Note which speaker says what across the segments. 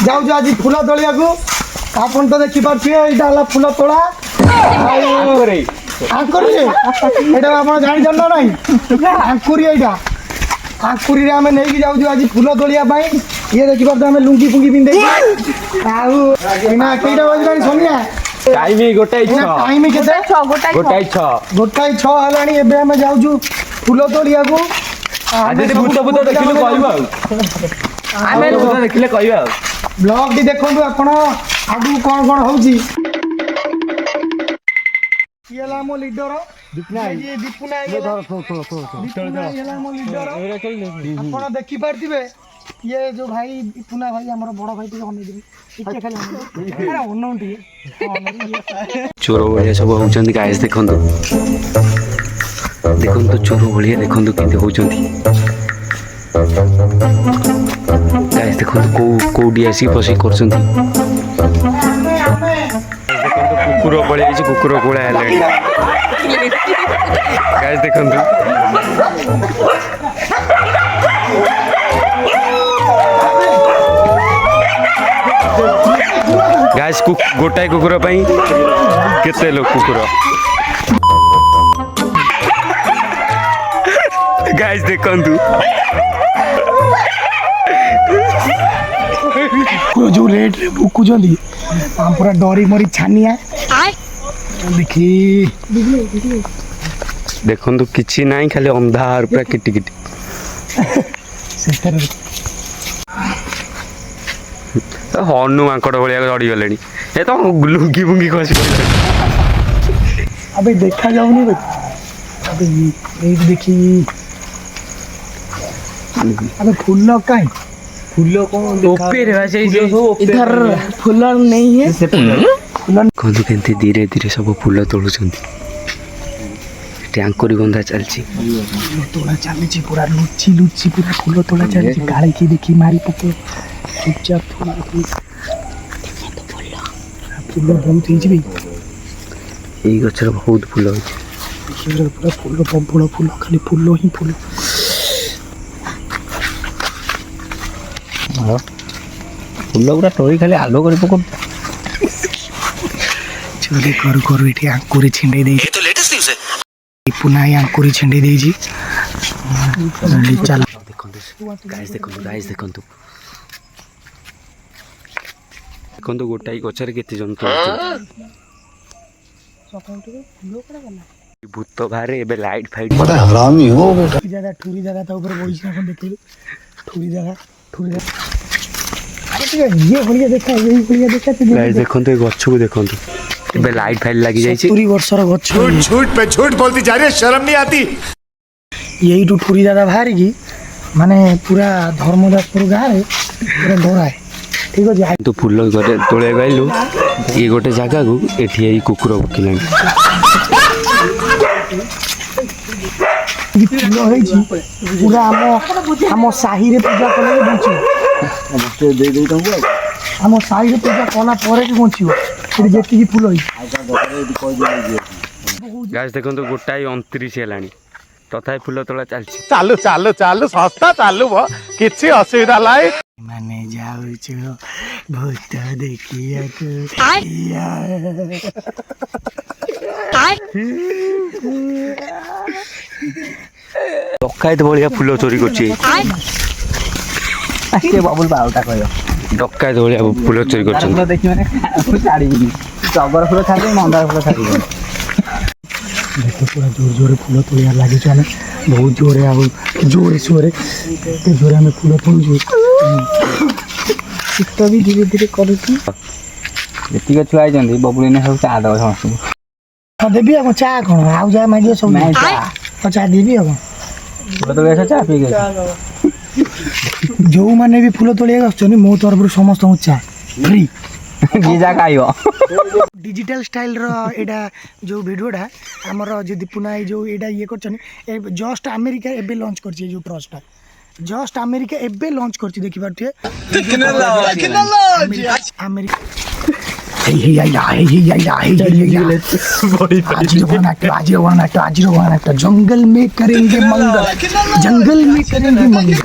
Speaker 1: जाऊ आज फूल तोलिया को आपन तो देखि पारछे एटा हला फूल तोला आंकुरी एटा आपण जानि जन्ना नाही आंकुरी एटा आंकुरी रे हमें नहीं जाऊ आज फूल तोलिया पाई ये देखि पारछे हमें लुंगी फुंगी पिंदे आउ एना केटा बजलानी सोनिया
Speaker 2: टाइम गोटाई 6
Speaker 1: टाइम केते 6 हलानी एबे हमें जाऊ फूल तोलिया को
Speaker 2: आदि भूत देखिले कहबा आमे भूत देखिले कहबा
Speaker 1: ब्लॉग टी देखो आपण आगु कौन कौन होउची येला मो लीडर दीपुनाई ये दीपुनाई ये दीपुनाई येला मो लीडर आपण देखि पारथिबे ये जो भाई दीपुना भाई हमर बड़ भाई टी होने दिबी टिके खाली अरे ओनन टी
Speaker 3: चोर भलिया सब होउचंदी गाइस देखंतु चोर भलिया देखंतु केते होउचंदी गाइस देखंतु कोडी आसी पसी करचंदी देखंतु कुकुर पळे छि कुकुर कोळा हेलाडी गाइस देखंतु गाइस गोटाई कुकुर पई केते लोग कुकुर गाइस देखंतु
Speaker 1: जो रेट रे बुकु जंदी हम पूरा डरी मरी छानिया देखी
Speaker 3: देखंतु किछि नाही खाली अंधार पूरा किटी किटी
Speaker 1: सेटर
Speaker 3: हनु आंकड़ भलिया लड़ी गलेनी ए तो लुंगी बुंगी खसी
Speaker 1: अबे देखा जाऊनी बे अबे ये देखी अबे फूल काई फूल कौन
Speaker 2: ओपे रे भाई
Speaker 1: इधर फूल नहीं है
Speaker 3: कौन केंते धीरे धीरे सब फूल तोड़ुछंती टैंकरी बंधा चलची
Speaker 1: तोड़ा चलची पूरा लुच्ची लुच्ची पूरा फूल तोड़ा चलची गाड़ी की देखी मारी पके चुपचाप फूल बहुत ही जी
Speaker 3: एई गछर बहुत फूल होची
Speaker 1: देखिए पूरा फूल बबुल फूल खाली फूल ही फूल
Speaker 2: फूल पूरा टोई खाली आलो करी पको
Speaker 1: चोरी करू करू एठी आंकुरी छिंडे दे ये तो लेटेस्ट न्यूज़ है पुनाई आंकुरी छिंडे दे जी चल
Speaker 3: गाइस देखंतु गोटाई गछर केते जंतु भूत बाहरे एबे लाइट फाइट
Speaker 4: बड़ा हरामी हो बेटा
Speaker 1: ठुरी जगह था ऊपर बोइस ना देखिले ठुरी जगह अरे ये होलिया देखा
Speaker 3: गाइस देखंतु ए गछ को देखंतु एबे लाइट फाइट लागी जाई छी
Speaker 1: 70 वर्षर गछ
Speaker 4: झूठ पे झूठ बोलती जा रही है, शर्म नहीं आती।
Speaker 1: यही टू ठुरी दादा बाहर की माने पूरा धर्मदासपुर गाँव पूरा डरा है ठीक है
Speaker 3: तो फूल तोड़े गलु ये गोटे जगह को एठी एई कुकुर भुकिलानी
Speaker 1: फूल है पूरा आम साही रे पूजा कले बंची
Speaker 4: दे दे तुमको
Speaker 1: आम साही रे पूजा कला पर के बंचिबो फिर जेती फूल है
Speaker 3: गाइस देखंतु गोटाई 29 हेलानी तथापि फूल तोड़ा चलछि
Speaker 4: चालू चालू चालू सस्ता चालू भो किछि असुविधा लाई
Speaker 1: माने जाऊ भूत देखिया
Speaker 3: डकायत भलिया फूल चोरी करछि
Speaker 2: के बाबुल बाउटा कयो
Speaker 3: डकायत भलिया फूल चोरी करछि
Speaker 2: फूल देखि माने छाड़ी जबर फूल छाड़ी मंदार फूल छाड़ी
Speaker 1: देखो पूरा जोर जोर फूल तोड़िया लगी जाने बहुत जोरे आउ जोरे सोरे जोरे हमें फूल तोड़ू शीत भी धीरे धीरे करूँ
Speaker 2: एतिक छुआ आइछन्ती बबुली ने सब चा दो समस्त
Speaker 1: हाँ देवी अब चा कौन आउ जाए मागिए सब चा देवी अब
Speaker 2: फूल तो ऐसा चा पी गए
Speaker 1: जो मैंने भी फूल तोड़िया आसुनी मो तरफ समस्त चा फ्री
Speaker 2: जीजा खाइबो
Speaker 1: डिजिटल स्टाइल रो एडा जो वीडियोटा हमर जो दीपुनाई जो एडा ये करछन जस्ट अमेरिका एबे लॉन्च करछि जो ट्रस्टटा जस्ट अमेरिका एबे लॉन्च करछि देखि बाटे अमेरिका आज जंगल में करेंगे मंगल जंगल में करेंगे मंगल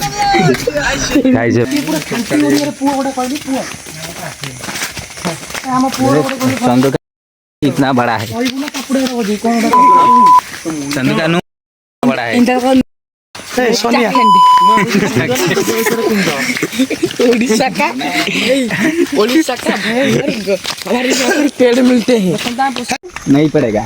Speaker 1: ଆମ ପୁଅ ଗୋଟେ କହିଲେ
Speaker 2: चंदू का इतना बड़ा है
Speaker 1: କହିବୁ ନା କାକୁଡି ବୋଧେ କଣ
Speaker 2: चंदू का नू बड़ा है
Speaker 1: ଏ ସୋନିଆ
Speaker 5: उड़ीसा का हमारे यहाँ पर पेड़ मिलते हैं
Speaker 2: नहीं पड़ेगा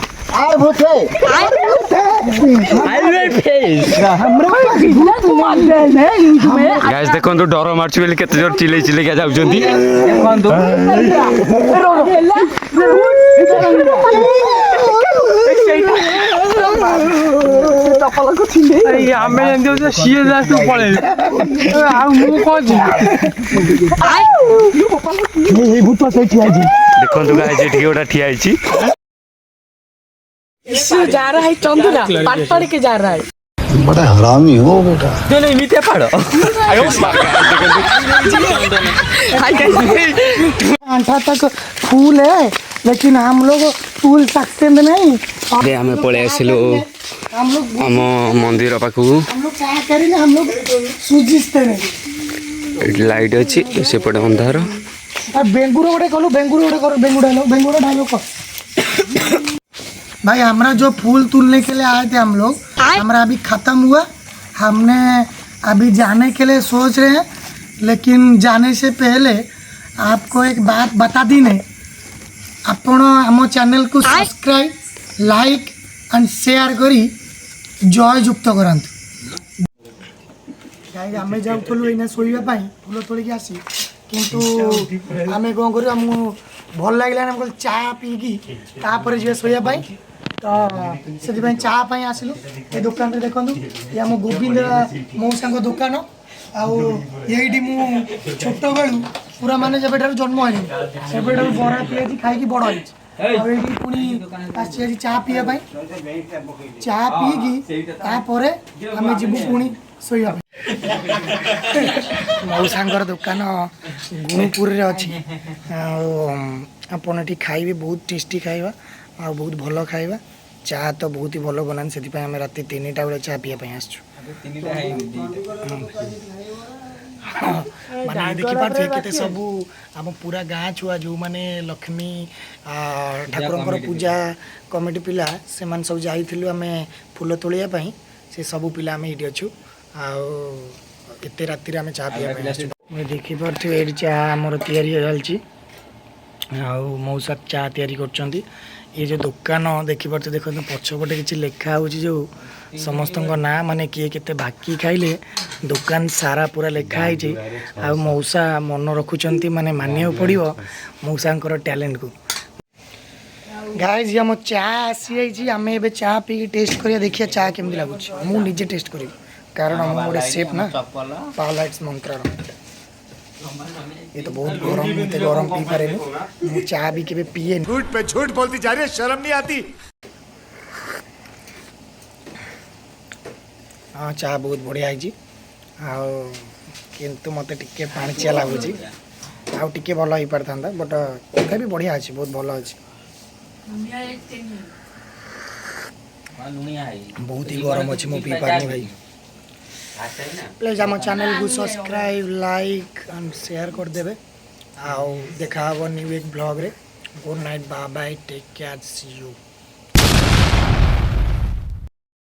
Speaker 3: ଗାଇସ୍ ଦେଖନ୍ତୁ ଡର ମାରୁଛି ବୋଲି କେତେ ଜୋର ଚିଲେଇ ଚିଲେଇକା ଯାଉଛନ୍ତି।
Speaker 2: ଆମେ ଯେମିତି ସିଏ ଲାଷ୍ଟ ପଳେଇବେ ଆଉ ମୁଁ କଣ
Speaker 3: ଦେଖନ୍ତୁ ଗାଇସ୍ ଏଠି ଗୋଟା ଠିଆ ହେଇଛି।
Speaker 5: इससे जा रहा है चंदूला पढ़ पढ़ के जा रहा है
Speaker 4: बड़ा हरामी हो बेटा।
Speaker 2: ଏମିତି ପାଡ଼
Speaker 1: अंठा तक फूल है लेकिन हम लोग तूल सकते नहीं।
Speaker 3: ଆମେ ପଳେଇ ଆସିଲୁ
Speaker 1: हम लोग
Speaker 3: ଆମ ମନ୍ଦିର ପାଖକୁ।
Speaker 1: हम लोग क्या करेंगे हम लोग सूझते नहीं।
Speaker 3: ଏଠି ଲାଇଟ୍ ଅଛି ସେପଟେ ଅନ୍ଧାର।
Speaker 1: और बेंगुरो गोटे कलु बेंगुरो गोटे करो बेंगुरो डायलॉग कर। भाई हमारा जो फूल तोड़ने के लिए आए थे हम लोग हमारा अभी ख़त्म हुआ। हमने अभी जाने के लिए सोच रहे हैं लेकिन जाने से पहले आपको एक बात बता दी नहीं। आपण आम चैनल को सब्सक्राइब लाइक एंड शेयर करी जय युक्त करंतु। गाइस आमे जाउथलु एना सोइबा पई फूल तोड़ी के आसी किंतु आमे कोन करू हमहु भल लागला हम चा पी की तापर जे सोइबा पई तो से चा पई आसिलु ए दुकान रे देखंतु ये हम गोविंद मौसांग दुकान आउ एडी मु छोट बेलू पूरा माने जेबेठार जन्म होई सेबेठार बड़ा पियाजी खाई की बड़ होई आउ एडी पुनी आसी चा पिया पई चा पी की तापर हमें जिबु पुनी सोइबा मौसांगर दुकान गुणुपुर रे अछि आपण एठी खाइबे बहुत टेस्टी खाइबा आ बहुत भलो खाइबा चा तो बहुत ही भलो बनान सेति पय हम राती 3टा बेले चा पिया पय आछू माने देखि पारथे केते सब हम पूरा गाँ छुआ जो माने लक्ष्मी ठाकुरंकर पूजा कमिटी पिला से मान सब जाइथिलु हमें फूल तोलिया पय से सब पिला हम एठी अछु आते राति आम चा पी देखी पार्थ ये चा आमर तैयारी मौसा चा तैयारी कर ये जो दुकान देखी पार्थ देखो पछपटे किसी लेखा हो जो समस्त ना माने किए केते बाकी खाइले दुकान सारा पूरा लेखा है मौसा मन रखुंट माने मानिया पड़ो मौसा टैलेंट को। गाइस ये आम चा आसी आम ए चा पी टेस्ट करिया देखिए चा केमती लगुच मु निजे टेस्ट करी कारण हम गोटे सेफ ना पावलाइट्स मंत्र ये तो बहुत गरम मत गरम पी पारे मु चा भी केबे पिए
Speaker 4: झूठ पे झूठ बोलती जा रही है, शर्म नहीं आती।
Speaker 1: हाँ चा बहुत बढ़िया है किंतु मते टिके पाणिचिया लागुची आउ टिके भलो ही पारथांदा बट तथा भी बढ़िया अछि बहुत भलो अछि बहुत ही गरम अछि मु पी पारनी भाई। प्लीज आम चैनल को सब्सक्राइब लाइक एंड शेयर कर देबे आउ देखा न्यू एक ब्लॉग रे। Good night bye bye take care see you.